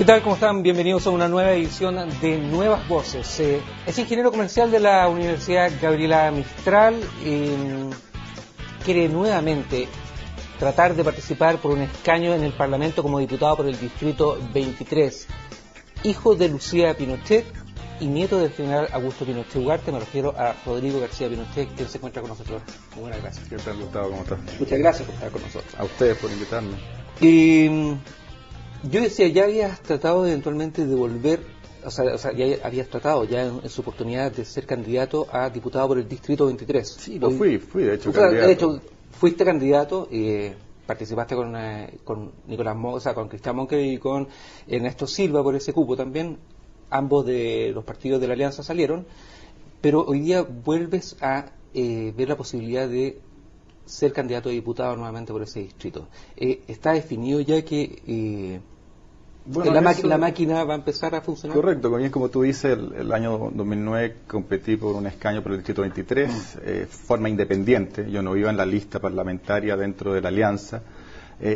tal? ¿Cómo están? Bienvenidos a una nueva edición de Nuevas Voces. Es ingeniero comercial de la Universidad Gabriela Mistral. Quiere nuevamente tratar de participar por un escaño en el Parlamento como diputado por el Distrito 23. Hijo de Lucía Pinochet y nieto del general Augusto Pinochet Ugarte. Me refiero a Rodrigo García Pinochet, quien se encuentra con nosotros. Muy buenas gracias. ¿Qué tal, Gustavo? ¿Cómo estás? Muchas gracias por estar con nosotros. A ustedes por invitarme. Yo decía, ya habías tratado eventualmente de volver, o sea, ya habías tratado ya en su oportunidad de ser candidato a diputado por el Distrito 23. Sí, lo fui de hecho candidato. De hecho, fuiste candidato, participaste con Nicolás Moza, con Cristian Monque y con Ernesto Silva por ese cupo también. Ambos de los partidos de la Alianza salieron, pero hoy día vuelves a ver la posibilidad de ser candidato a diputado nuevamente por ese distrito. ¿Está definido ya que la máquina va a empezar a funcionar? Correcto, como tú dices, el año 2009 competí por un escaño por el distrito 23, forma independiente. Yo no iba en la lista parlamentaria dentro de la Alianza.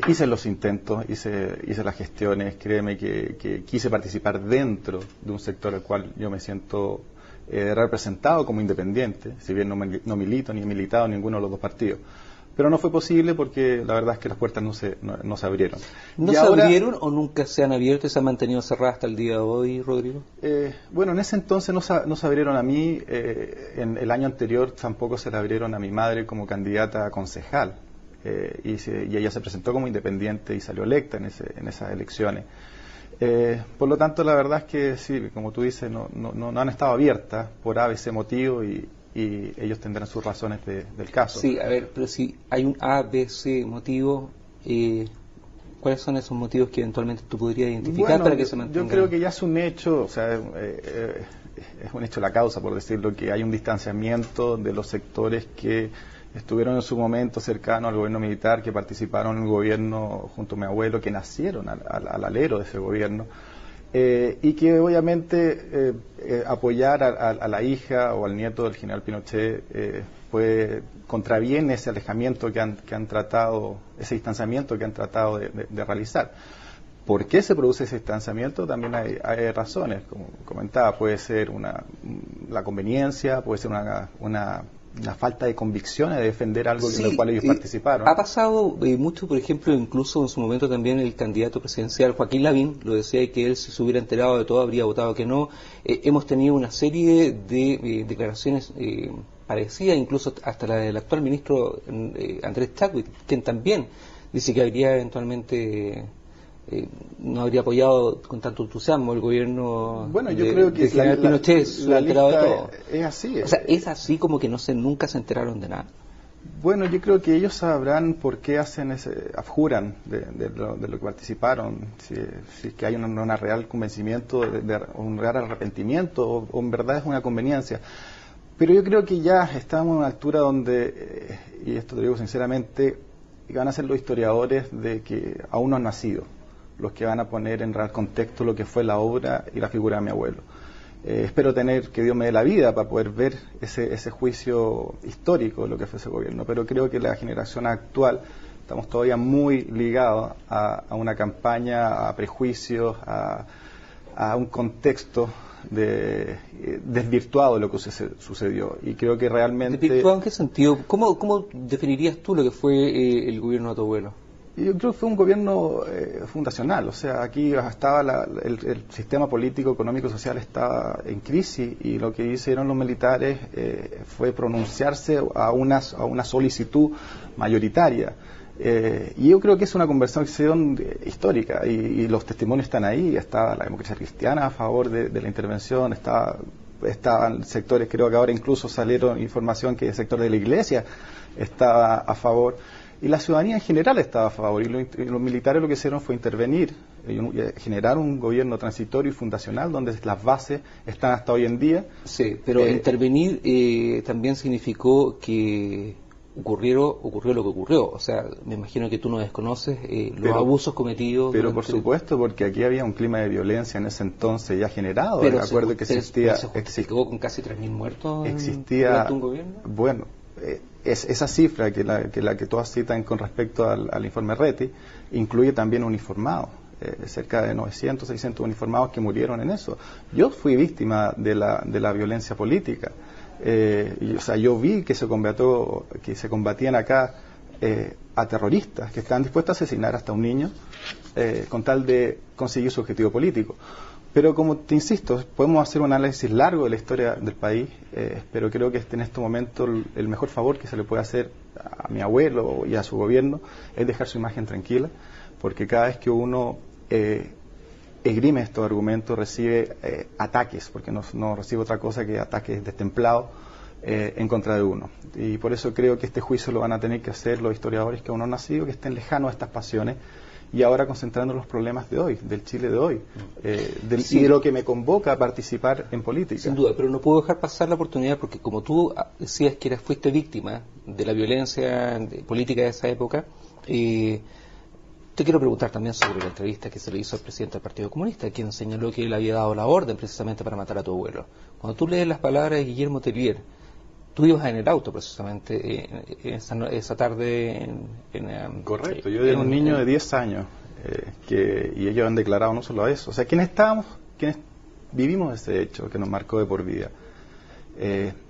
Hice los intentos, hice las gestiones, créeme que quise participar dentro de un sector al cual yo me siento representado como independiente, si bien no milito ni he militado en ninguno de los dos partidos. Pero no fue posible porque la verdad es que las puertas no se abrieron. ¿No se abrieron o nunca se han abierto y se han mantenido cerradas hasta el día de hoy, Rodrigo? Bueno, en ese entonces no se abrieron a mí, en el año anterior tampoco se le abrieron a mi madre como candidata a concejal. Y ella se presentó como independiente y salió electa en esas elecciones. Por lo tanto, la verdad es que sí, como tú dices, no han estado abiertas por A, B, C motivo y ellos tendrán sus razones del caso. Sí, a ver, pero si hay un A, B, C motivo, ¿cuáles son esos motivos que eventualmente tú podrías identificar para que se mantengan? Yo creo que ya es un hecho, o sea, es un hecho la causa, por decirlo, que hay un distanciamiento de los sectores que estuvieron en su momento cercanos al gobierno militar, que participaron en el gobierno junto a mi abuelo, que nacieron al alero de ese gobierno, y que obviamente apoyar a la hija o al nieto del general Pinochet contraviene ese alejamiento que han tratado, ese distanciamiento que han tratado de realizar. ¿Por qué se produce ese distanciamiento? También hay razones, como comentaba, puede ser la conveniencia, puede ser una falta de convicción de defender algo en lo cual ellos participaron. Ha pasado mucho, por ejemplo, incluso en su momento también el candidato presidencial Joaquín Lavín lo decía, que él, si se hubiera enterado de todo, habría votado que no. Hemos tenido una serie de declaraciones parecidas, incluso hasta la del actual ministro Andrés Chadwick, quien también dice que habría eventualmente no habría apoyado con tanto entusiasmo el gobierno. Bueno, yo creo que Pinochet la enterado de lista todo. Es así. O sea, es así como que nunca se enteraron de nada. Bueno, yo creo que ellos sabrán por qué abjuran de lo que participaron, si es que hay un real convencimiento, un real arrepentimiento, o en verdad es una conveniencia. Pero yo creo que ya estamos en una altura donde, y esto te digo sinceramente, van a ser los historiadores de que aún no han nacido los que van a poner en real contexto lo que fue la obra y la figura de mi abuelo. Espero que Dios me dé la vida para poder ver ese juicio histórico de lo que fue ese gobierno, pero creo que la generación actual estamos todavía muy ligados a una campaña, a prejuicios, a un contexto desvirtuado de lo que sucedió, y creo que realmente... ¿Desvirtuado en qué sentido? ¿Cómo definirías tú lo que fue el gobierno de tu abuelo? Yo creo que fue un gobierno fundacional, o sea, aquí estaba el sistema político, económico, social estaba en crisis, y lo que hicieron los militares fue pronunciarse a una solicitud mayoritaria. Y yo creo que es una conversación histórica, y los testimonios están ahí. Estaba la democracia cristiana a favor de la intervención, estaban sectores, creo que ahora incluso salieron información que el sector de la iglesia estaba a favor, y la ciudadanía en general estaba a favor, y los militares lo que hicieron fue intervenir, generar un gobierno transitorio y fundacional donde las bases están hasta hoy en día. Sí, pero intervenir también significó que ocurrió lo que ocurrió. O sea, me imagino que tú no desconoces los abusos cometidos. Pero por supuesto, porque aquí había un clima de violencia en ese entonces ya generado. El acuerdo que existía. ¿Se justificó con casi 3.000 muertos durante un gobierno? Bueno, esa cifra que la que todas citan con respecto al informe Reti incluye también uniformados. cerca de 900, 600 uniformados que murieron en eso. Yo fui víctima de la violencia política. O sea, yo vi que se combatían acá a terroristas que estaban dispuestos a asesinar hasta un niño con tal de conseguir su objetivo político. Pero como te insisto, podemos hacer un análisis largo de la historia del país, pero creo que en este momento el mejor favor que se le puede hacer a mi abuelo y a su gobierno es dejar su imagen tranquila, porque cada vez que uno esgrime estos argumentos recibe ataques, porque no recibe otra cosa que ataques destemplados en contra de uno. Y por eso creo que este juicio lo van a tener que hacer los historiadores que aún no han nacido, que estén lejanos a estas pasiones, y ahora concentrando los problemas de hoy, del Chile de hoy, y de lo que me convoca a participar en política. Sin duda, pero no puedo dejar pasar la oportunidad porque como tú decías que fuiste víctima de la violencia política de esa época, te quiero preguntar también sobre la entrevista que se le hizo al presidente del Partido Comunista, quien señaló que él había dado la orden precisamente para matar a tu abuelo. Cuando tú lees las palabras de Guillermo Tellier, tú ibas en el auto precisamente esa tarde Correcto, yo era un niño de 10 años y ellos han declarado no solo eso, o sea, quienes vivimos ese hecho que nos marcó de por vida,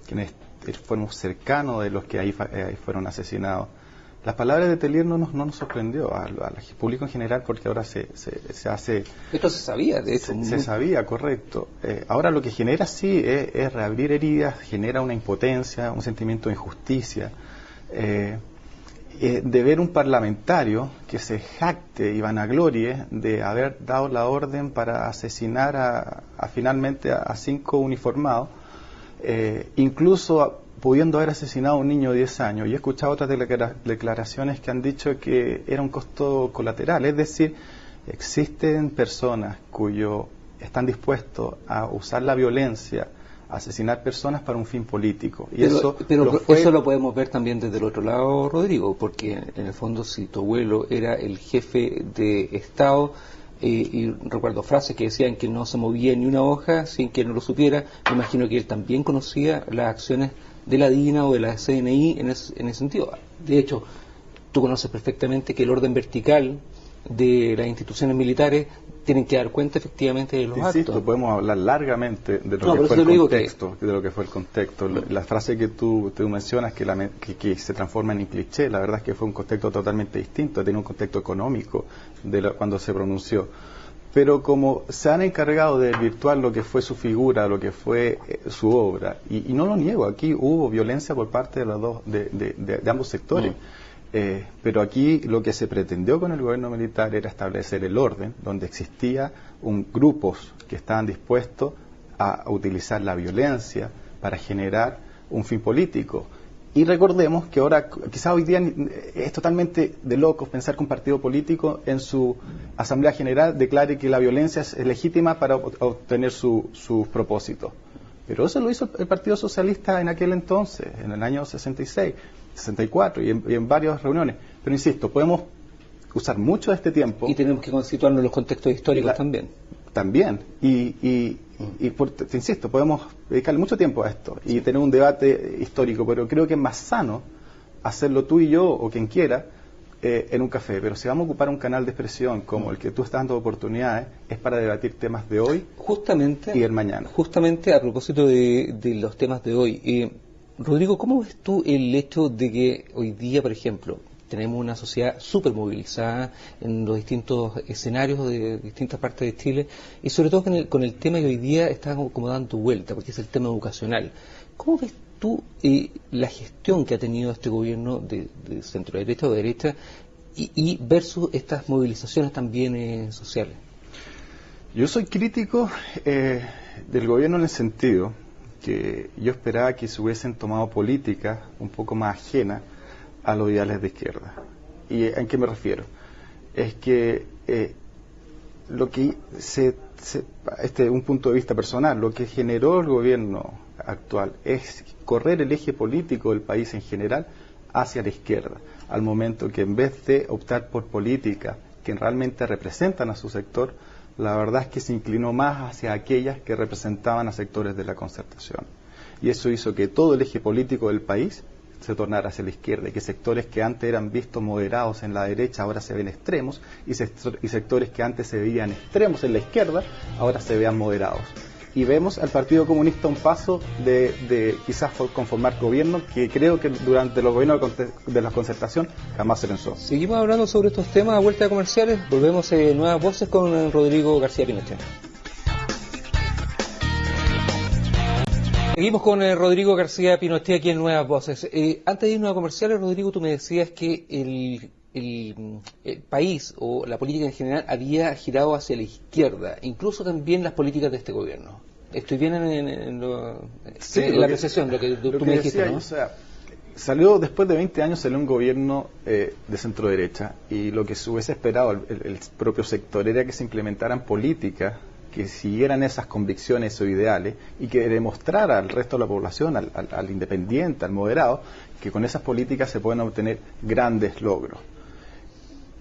quienes fuimos cercanos de los que ahí fueron asesinados. Las palabras de Tellier no nos sorprendió al público en general, porque ahora se hace... Esto se sabía, de hecho. Se sabía, correcto. Ahora lo que genera sí es reabrir heridas, genera una impotencia, un sentimiento de injusticia, de ver un parlamentario que se jacte y vanaglorie de haber dado la orden para asesinar finalmente a 5 uniformados, incluso pudiendo haber asesinado a un niño de 10 años. Y he escuchado otras declaraciones que han dicho que era un costo colateral, es decir, existen personas están dispuestos a usar la violencia, a asesinar personas para un fin político. Y eso lo podemos ver también desde el otro lado, Rodrigo, porque en el fondo si tu abuelo era el jefe de Estado, y recuerdo frases que decían que no se movía ni una hoja sin que no lo supiera, me imagino que él también conocía las acciones de la DINA o de la CNI en ese sentido. De hecho, tú conoces perfectamente que el orden vertical de las instituciones militares tienen que dar cuenta efectivamente de los actos. Podemos hablar largamente de lo que fue el contexto. La frase que tú mencionas, que se transforma en cliché, la verdad es que fue un contexto totalmente distinto, tiene un contexto económico cuando se pronunció. Pero como se han encargado de desvirtuar lo que fue su figura, lo que fue su obra, y no lo niego, aquí hubo violencia por parte de los de ambos sectores. Pero aquí lo que se pretendió con el gobierno militar era establecer el orden, donde existía grupos que estaban dispuestos a utilizar la violencia para generar un fin político. Y recordemos que ahora, quizás hoy día es totalmente de locos pensar que un partido político en su Asamblea General declare que la violencia es legítima para obtener sus propósitos. Pero eso lo hizo el Partido Socialista en aquel entonces, en el año 66, 64 y en varias reuniones. Pero insisto, podemos usar mucho de este tiempo. Y tenemos que situarnos en los contextos históricos también. También. Te insisto, podemos dedicarle mucho tiempo a esto y tener un debate histórico, pero creo que es más sano hacerlo tú y yo o quien quiera en un café. Pero si vamos a ocupar un canal de expresión como el que tú estás dando oportunidades, es para debatir temas de hoy y el mañana. Justamente a propósito de los temas de hoy, Rodrigo, ¿cómo ves tú el hecho de que hoy día, por ejemplo, tenemos una sociedad súper movilizada en los distintos escenarios de distintas partes de Chile, y sobre todo con el tema que hoy día está como dando vuelta, porque es el tema educacional? ¿Cómo ves tú la gestión que ha tenido este gobierno de centro derecha o de derecha y versus estas movilizaciones también sociales? Yo soy crítico del gobierno en el sentido que yo esperaba que se hubiesen tomado políticas un poco más ajenas a los ideales de izquierda. ¿Y en qué me refiero? Es que lo que un punto de vista personal, lo que generó el gobierno actual es correr el eje político del país en general hacia la izquierda, al momento que en vez de optar por políticas que realmente representan a su sector, la verdad es que se inclinó más hacia aquellas que representaban a sectores de la concertación. Y eso hizo que todo el eje político del país se tornara hacia la izquierda y que sectores que antes eran vistos moderados en la derecha ahora se ven extremos y sectores que antes se veían extremos en la izquierda ahora se vean moderados. Y vemos al Partido Comunista un paso de quizás conformar gobierno que creo que durante los gobiernos de la concertación jamás se pensó. Seguimos hablando sobre estos temas a vuelta de comerciales. Volvemos en Nuevas Voces con Rodrigo García Pinochet. Seguimos con Rodrigo García Pinochet aquí en Nuevas Voces. Antes de irnos a comerciales, Rodrigo, tú me decías que el país o la política en general había girado hacia la izquierda, incluso también las políticas de este gobierno. ¿Estoy bien en la apreciación, lo que tú me dijiste, ¿no? O sea, salió después de 20 años salió un gobierno de centro derecha y lo que se hubiese esperado el propio sector era que se implementaran políticas que siguieran esas convicciones o ideales y que demostrara al resto de la población, al independiente, al moderado, que con esas políticas se pueden obtener grandes logros.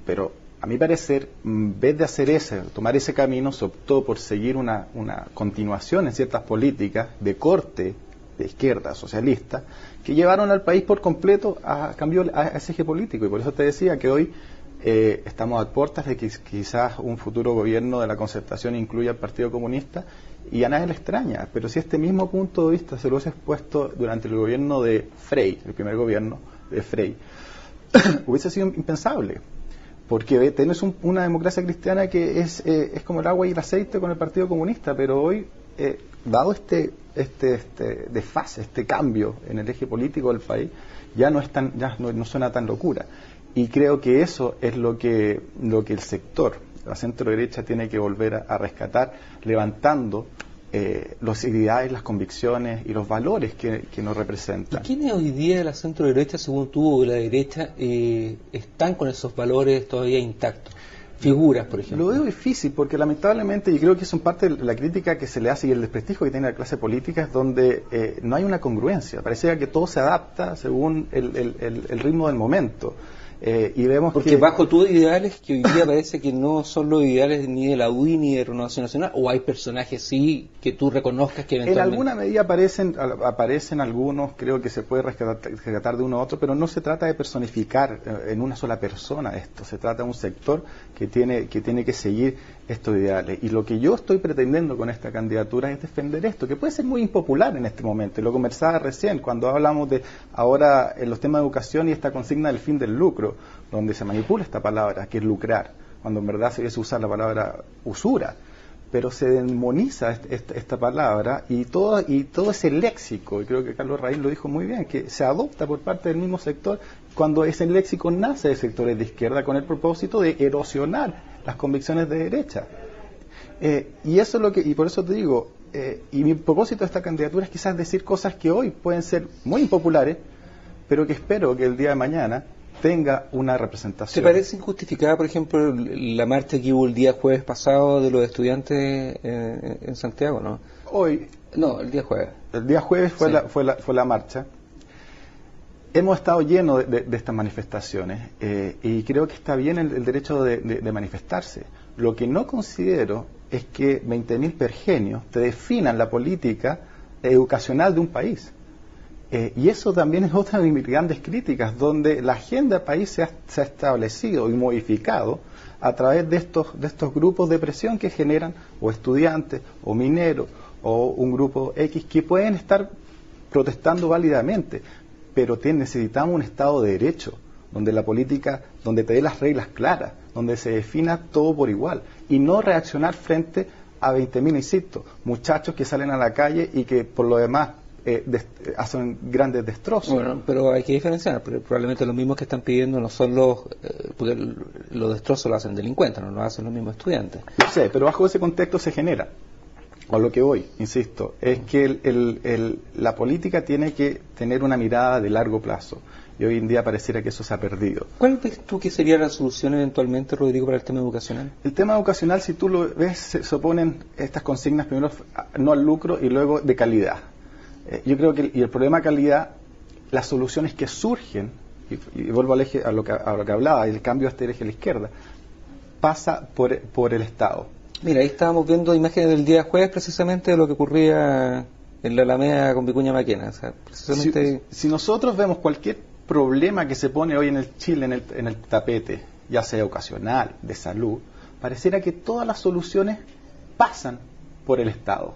Pero a mi parecer, en vez de tomar ese camino, se optó por seguir una continuación en ciertas políticas de corte de izquierda socialista que llevaron al país por completo a cambio a ese eje político. Y por eso te decía que hoy estamos a puertas de que quizás un futuro gobierno de la concertación incluya al Partido Comunista y a nadie le extraña, pero si este mismo punto de vista se lo hubiese expuesto durante el gobierno de Frei, el primer gobierno de Frei, hubiese sido impensable, porque tenés una democracia cristiana que es como el agua y el aceite con el Partido Comunista, pero hoy, dado este desfase, este cambio en el eje político del país, ya no suena tan locura. Y creo que eso es lo que el sector, la centro derecha, tiene que volver a rescatar, levantando los ideales, las convicciones y los valores que nos representan. ¿Y quiénes hoy día de la centro derecha, según tú, o de la derecha, están con esos valores todavía intactos? Figuras, por ejemplo. Lo veo difícil porque lamentablemente, y creo que es parte de la crítica que se le hace y el desprestigio que tiene la clase política, es donde no hay una congruencia. Parecía que todo se adapta según el ritmo del momento. Y vemos porque bajo tus ideales, que hoy día parece que no son los ideales ni de la UDI ni de Renovación Nacional, o hay personajes sí que tú reconozcas que eventualmente... En alguna medida aparecen algunos, creo que se puede rescatar de uno a otro, pero no se trata de personificar en una sola persona esto, se trata de un sector que tiene que seguir estos ideales. Y lo que yo estoy pretendiendo con esta candidatura es defender esto, que puede ser muy impopular en este momento, y lo conversaba recién, cuando hablamos de ahora en los temas de educación y esta consigna del fin del lucro, donde se manipula esta palabra, que es lucrar, cuando en verdad se debe usar la palabra usura, pero se demoniza esta palabra y todo ese léxico, y creo que Carlos Raín lo dijo muy bien, que se adopta por parte del mismo sector, cuando ese léxico nace de sectores de izquierda con el propósito de erosionar las convicciones de derecha. Y eso es lo que, y por eso te digo, y mi propósito de esta candidatura es quizás decir cosas que hoy pueden ser muy impopulares, pero que espero que el día de mañana tenga una representación. ¿Te parece injustificada, por ejemplo, la marcha que hubo el día jueves pasado de los estudiantes en Santiago, no? Hoy. No, el día jueves. El día jueves fue, sí, fue la marcha. Hemos estado llenos de estas manifestaciones y creo que está bien el derecho de manifestarse. Lo que no considero es que 20.000 pergenios te definan la política educacional de un país. Y eso también es otra de mis grandes críticas, donde la agenda del país se ha establecido y modificado a través de estos grupos de presión que generan o estudiantes, o mineros, o un grupo X, que pueden estar protestando válidamente, pero necesitamos un Estado de Derecho, donde la política, donde te dé las reglas claras, donde se defina todo por igual, y no reaccionar frente a 20.000, insisto, muchachos que salen a la calle y que por lo demás hacen grandes destrozos. Bueno, pero hay que diferenciar, porque probablemente los mismos que están pidiendo no son porque los destrozos lo hacen delincuentes, no lo hacen los mismos estudiantes. Yo sé, pero bajo ese contexto se genera, a lo que voy, insisto, es que la política tiene que tener una mirada de largo plazo, y hoy en día pareciera que eso se ha perdido. ¿Cuál ves tú que sería la solución eventualmente, Rodrigo, para el tema educacional? El tema educacional, si tú lo ves, se oponen estas consignas, primero no al lucro y luego de calidad. Yo creo que el problema de calidad, las soluciones que surgen, y vuelvo al eje, a lo que hablaba, el cambio a este eje a la izquierda, pasa por el Estado. Mira, ahí estábamos viendo imágenes del día jueves precisamente de lo que ocurría en la Alameda con Vicuña Maquena. O sea, precisamente... si nosotros vemos cualquier problema que se pone hoy en el Chile en el tapete, ya sea ocasional, de salud, pareciera que todas las soluciones pasan por el Estado.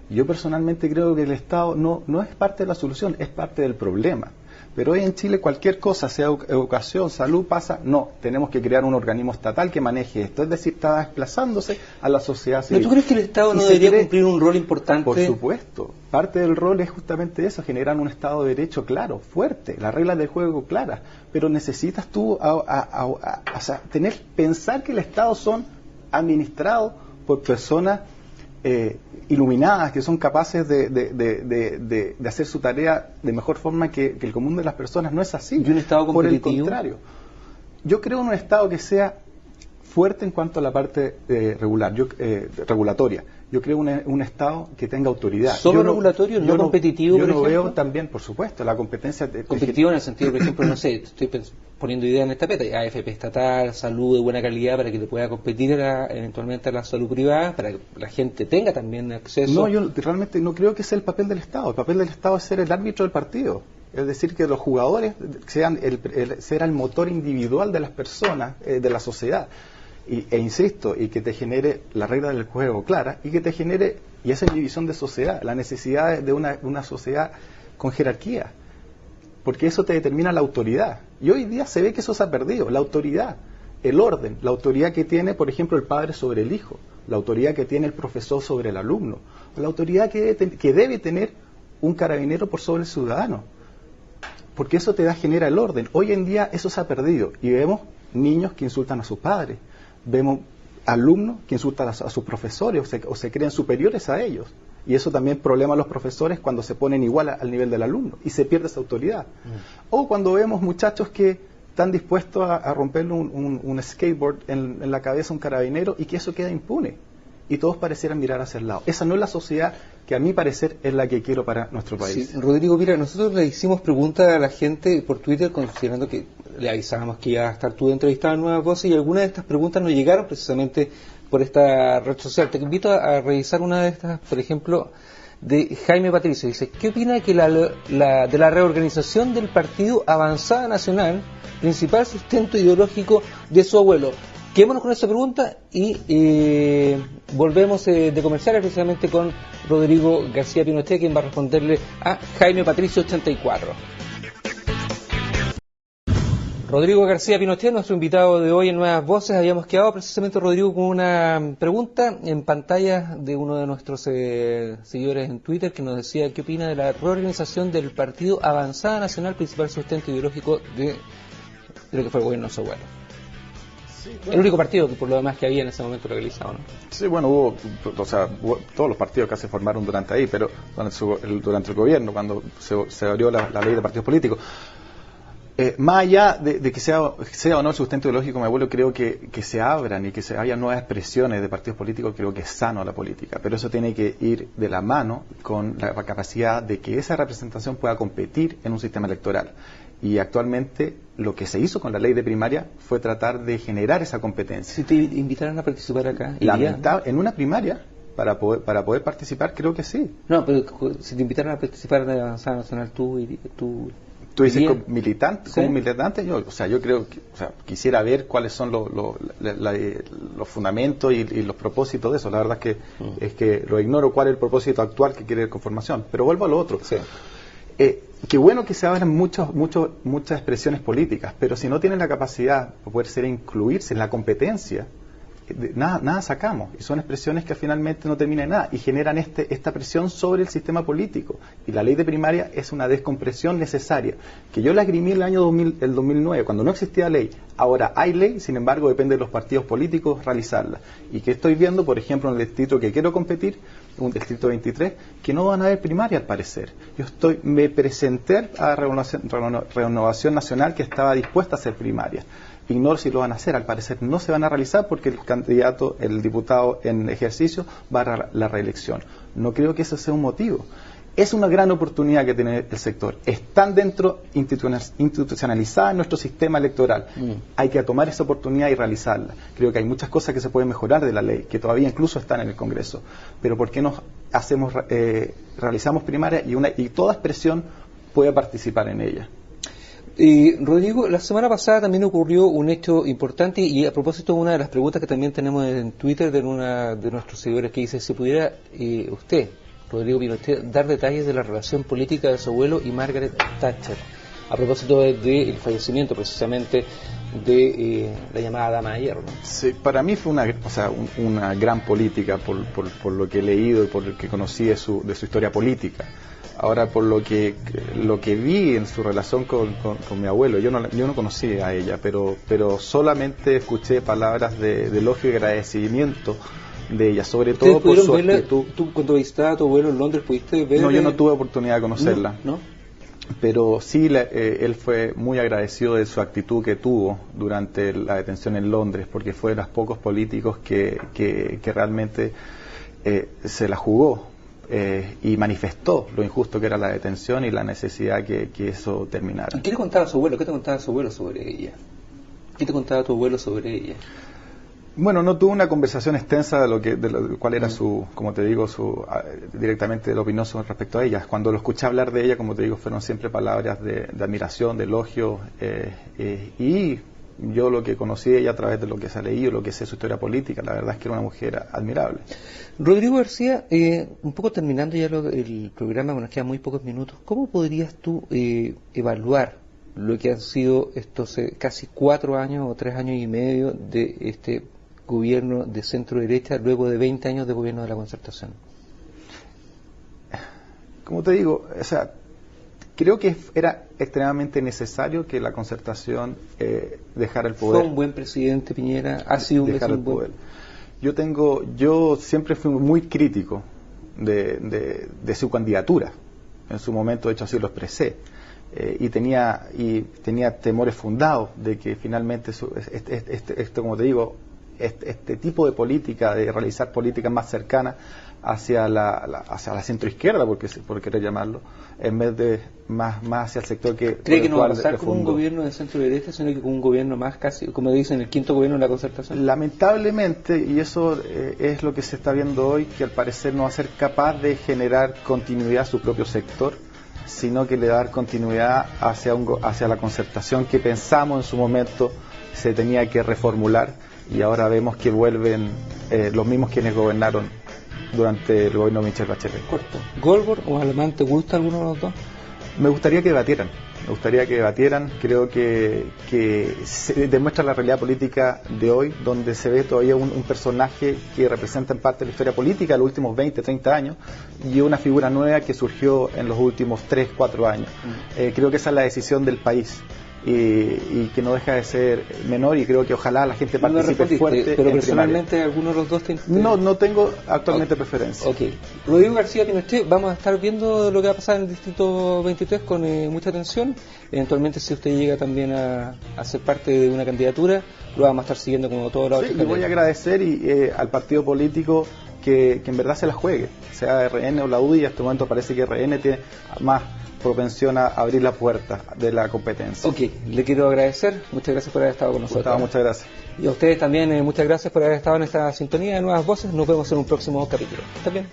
Yo personalmente creo que el Estado no es parte de la solución, es parte del problema. Pero hoy en Chile cualquier cosa, sea educación, salud, pasa, no, tenemos que crear un organismo estatal que maneje esto. Es decir, está desplazándose a la sociedad civil. ¿Pero tú crees que el Estado no debería cumplir un rol importante? Por supuesto. Parte del rol es justamente eso, generar un Estado de Derecho claro, fuerte, las reglas del juego claras. Pero necesitas tú pensar que el Estado son administrados por personas iluminadas, que son capaces de hacer su tarea de mejor forma que el común de las personas. No es así. ¿Y un Estado competitivo? Por el contrario. Yo creo en un Estado que sea fuerte en cuanto a la parte regulatoria. Yo creo un Estado que tenga autoridad. ¿Solo regulatorio, no competitivo, por ejemplo? Yo veo también, por supuesto, la competencia... Competitivo en el sentido, por ejemplo, no sé, estoy poniendo ideas en el tapete, AFP estatal, salud de buena calidad para que le pueda competir eventualmente a la salud privada, para que la gente tenga también acceso... No, yo realmente no creo que sea el papel del Estado. El papel del Estado es ser el árbitro del partido. Es decir, que los jugadores sean el motor individual de las personas, de la sociedad. Insisto, y que te genere la regla del juego clara, y que te genere, y esa división de sociedad, la necesidad de una sociedad con jerarquía, porque eso te determina la autoridad. Y hoy día se ve que eso se ha perdido, la autoridad, el orden, la autoridad que tiene, por ejemplo, el padre sobre el hijo, la autoridad que tiene el profesor sobre el alumno, la autoridad que debe tener un carabinero por sobre el ciudadano, porque eso genera el orden. Hoy en día eso se ha perdido, y vemos niños que insultan a sus padres, vemos alumnos que insultan a sus profesores o se creen superiores a ellos. Y eso también problema a los profesores cuando se ponen igual al nivel del alumno y se pierde esa autoridad. O cuando vemos muchachos que están dispuestos a romperle un skateboard en la cabeza a un carabinero y que eso queda impune. Y todos parecieran mirar hacia el lado. Esa no es la sociedad que a mi parecer es la que quiero para nuestro país. Sí, Rodrigo, mira, nosotros le hicimos preguntas a la gente por Twitter considerando que le avisábamos que iba a estar tú entrevistado en Nuevas Voces y algunas de estas preguntas nos llegaron precisamente por esta red social. Te invito a revisar una de estas, por ejemplo, de Jaime Patricio. Dice, ¿qué opina de la reorganización del Partido Avanzada Nacional, principal sustento ideológico de su abuelo? Quedémonos con esa pregunta y volvemos de comerciales precisamente con Rodrigo García Pinochet, quien va a responderle a Jaime Patricio 84. Rodrigo García Pinochet, nuestro invitado de hoy en Nuevas Voces. Habíamos quedado precisamente, Rodrigo, con una pregunta en pantalla de uno de nuestros seguidores en Twitter que nos decía qué opina de la reorganización del Partido Avanzada Nacional, principal sustento ideológico de lo que fue el gobierno de su abuelo. Sí, bueno. El único partido que por lo demás que había en ese momento legalizado, ¿no? Sí, bueno, hubo todos los partidos que se formaron durante ahí, pero durante el gobierno, cuando se abrió la ley de partidos políticos. Más allá de que sea o no el sustento ideológico, mi abuelo, creo que se abran y que haya nuevas expresiones de partidos políticos, creo que es sano la política, pero eso tiene que ir de la mano con la capacidad de que esa representación pueda competir en un sistema electoral. Y actualmente lo que se hizo con la ley de primaria fue tratar de generar esa competencia. Si te invitaran a participar acá, en una primaria, para poder participar, creo que sí. No, pero si te invitaran a participar de Avanzada Nacional, tú ¿Tú dices como militante? ¿Sí? Como militante? Yo creo que, quisiera ver cuáles son los fundamentos y los propósitos de eso. La verdad es que lo ignoro, cuál es el propósito actual que quiere Conformación. Pero vuelvo a lo otro. Sí. Qué bueno que se abran muchas expresiones políticas, pero si no tienen la capacidad de poder incluirse en la competencia, nada sacamos, y son expresiones que finalmente no terminan en nada y generan esta presión sobre el sistema político, y la ley de primaria es una descompresión necesaria, que yo la esgrimí el año 2009, cuando no existía ley. Ahora hay ley, sin embargo depende de los partidos políticos realizarla, y que estoy viendo, por ejemplo, en el distrito que quiero competir, un distrito 23, que no van a haber primaria al parecer. Me presenté a Renovación Nacional, que estaba dispuesta a hacer primaria. Ignoro si lo van a hacer, al parecer no se van a realizar porque el diputado en ejercicio va a la reelección. No creo que ese sea un motivo. Es una gran oportunidad que tiene el sector. Están dentro, institucionalizadas en nuestro sistema electoral. Hay que tomar esa oportunidad y realizarla. Creo que hay muchas cosas que se pueden mejorar de la ley, que todavía incluso están en el Congreso. Pero ¿por qué no realizamos primarias y toda expresión pueda participar en ella? Rodrigo, la semana pasada también ocurrió un hecho importante, y a propósito de una de las preguntas que también tenemos en Twitter de una de nuestros seguidores, que dice: si pudiera usted, Rodrigo Pinochet, dar detalles de la relación política de su abuelo y Margaret Thatcher, a propósito del fallecimiento precisamente de la llamada Dama de Hierro, ¿no? Sí, para mí fue una gran política por lo que he leído y por lo que conocí de su historia política. Ahora, por lo que vi en su relación con mi abuelo, yo no conocí a ella, pero solamente escuché palabras de elogio y agradecimiento de ella, sobre todo por su actitud. ¿Tú cuando visitabas a tu abuelo en Londres pudiste ver? No, yo no tuve oportunidad de conocerla. ¿No? Pero sí, él fue muy agradecido de su actitud que tuvo durante la detención en Londres, porque fue de los pocos políticos que realmente se la jugó y manifestó lo injusto que era la detención y la necesidad que eso terminara. ¿Y qué le contaba su abuelo? ¿Qué te contaba su abuelo sobre ella? ¿Qué te contaba tu abuelo sobre ella? Bueno, no tuve una conversación extensa de cuál era como te digo, directamente la opinión respecto a ella. Cuando lo escuché hablar de ella, como te digo, fueron siempre palabras de admiración, de elogio, y yo lo que conocí de ella a través de lo que se ha leído, lo que sé de su historia política, la verdad es que era una mujer admirable. Rodrigo García, un poco terminando ya el programa, nos quedan muy pocos minutos, ¿cómo podrías tú evaluar lo que han sido estos casi 4 años o 3 años y medio de este gobierno de centro-derecha luego de 20 años de gobierno de la Concertación? Como te digo, creo que era extremadamente necesario que la Concertación dejara el poder. ¿Fue un buen presidente Piñera? ¿Ha sido un buen poder? Yo siempre fui muy crítico de su candidatura. En su momento, de hecho, así lo expresé. Y tenía temores fundados de que finalmente esto, como te digo, este tipo de política, de realizar políticas más cercanas hacia la centroizquierda, por querer llamarlo, en vez de más hacia el sector que... ¿Cree que no va a pasar con un gobierno de centro derecha, sino que con un gobierno más casi, como dicen, el quinto gobierno de la Concertación? Lamentablemente, y eso es lo que se está viendo hoy, que al parecer no va a ser capaz de generar continuidad a su propio sector, sino que le va a dar continuidad hacia la Concertación que pensamos en su momento se tenía que reformular, y ahora vemos que vuelven los mismos quienes gobernaron durante el gobierno de Michelle Bachelet. Corto. ¿Goldberg o Alemán, te gusta alguno de los dos? Me gustaría que debatieran. Creo que se demuestra la realidad política de hoy, donde se ve todavía un personaje que representa en parte la historia política de los últimos 20, 30 años, y una figura nueva que surgió en los últimos 3, 4 años. Creo que esa es la decisión del país. Y que no deja de ser menor, y creo que ojalá la gente participe fuerte. Pero personalmente, ¿alguno de los dos No tengo actualmente preferencia. Ok. Rodrigo García Pinochet, vamos a estar viendo lo que va a pasar en el Distrito 23 con mucha atención. Eventualmente, si usted llega también a ser parte de una candidatura, lo vamos a estar siguiendo como todos los otros. Sí, y voy a agradecer al partido político que en verdad se la juegue, sea RN o la UDI. En este momento parece que RN tiene más propensión a abrir la puerta de la competencia. Ok, le quiero agradecer, muchas gracias por haber estado con nosotros. Gustavo, muchas gracias. Y a ustedes también muchas gracias por haber estado en esta sintonía de Nuevas Voces. Nos vemos en un próximo capítulo. ¿Está bien?